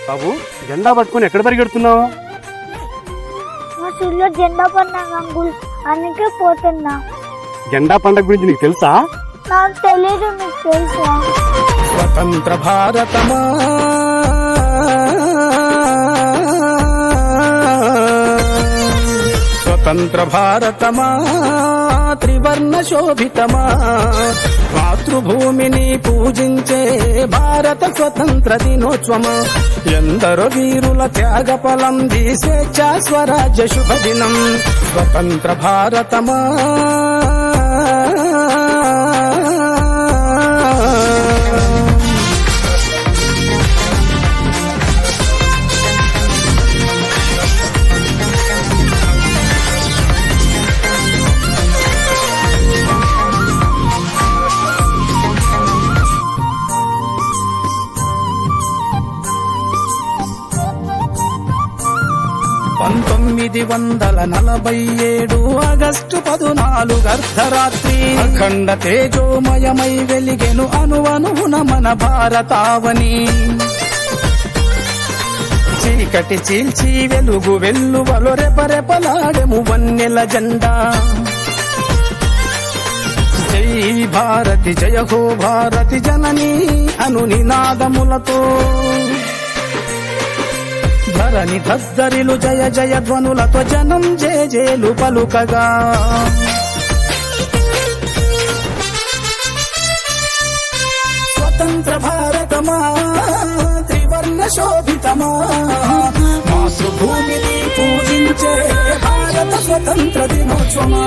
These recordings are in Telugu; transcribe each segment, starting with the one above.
బాబు, జెండా పట్టుకుని ఎక్కడ పరిగెడుతున్నావు? మా ఊళ్ళో జెండా పండుగ అంకుల్, అందుకే పోతున్నా. జెండా పండుగ గురించి నీకు తెలుసా? నాకు తెలీదు, మీకు తెలుసా? స్వతంత్ర భారతమా స్వతంత్ర భారతమా త్రివర్ణ శోభితమా మాతృభూమిని పూజించే భారత స్వతంత్ర దినోత్సవమా ఎందరో వీరుల త్యాగ ఫలం స్వేచ్ఛ స్వరాజ్య శుభదినం స్వతంత్ర భారతమా ఆగస్టు 14 అర్ధరాత్రి అఖండ తేజోమయమై వెలిగెను అణువణువున మన భారతావని చీకటి చీల్చి వెలుగు వెల్లువలో రెపరెపలాడెము వన్నెల జెండా జై భారతి జయ హో భారతి జనని అను నినాదములతో ధరణి దద్దరిలు జయ జయ ధ్వనులతో జనం జేజేలు పలుకగా స్వతంత్ర భారతమా త్రివర్ణ శోభితమా మాతృభూమిని పూజించే భారత స్వతంత్ర దినోత్సవమా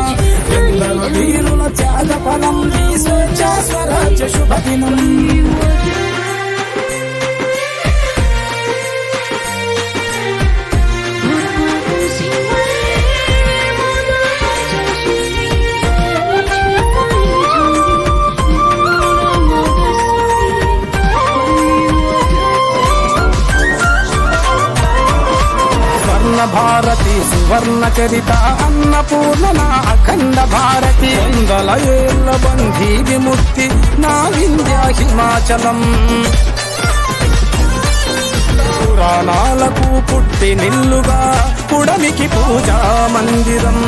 ఎందరో వీరుల త్యాగ ఫలం స్వేచ్ఛ స్వరాజ్య శుభదినం భారతి సువర్ణ చరిత అన్నపూర్ణ నా అఖండ భారతి వందల ఏళ్ల బంధీ విముక్తి నా వింధ్య హిమాచలం పురాణాలకు పుట్టి నిల్లుగా పుడమికి పూజా మందిరం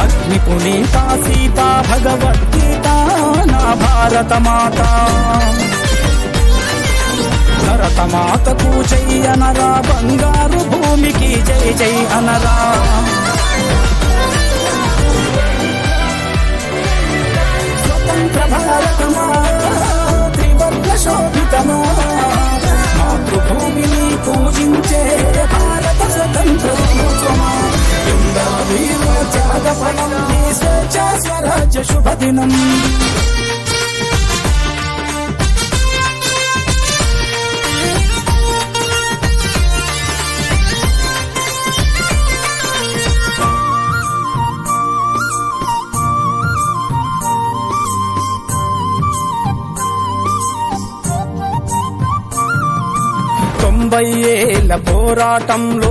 అగ్ని పునీత సీతా భగవద్గీత నా భారత మాత భరత మాతకు జై అనరా బంగారు భూమికి జై జై అనరా స్వతంత్ర భారతమా త్రివర్ణ శోభితమా మాతృభూమిని పూజించే భారత స్వతంత్ర దినోత్సవమా ఎందరో వీరుల త్యాగ ఫలం స్వేచ్ఛ స్వరాజ్య శుభదినం ఏళ్ల పోరాటంలో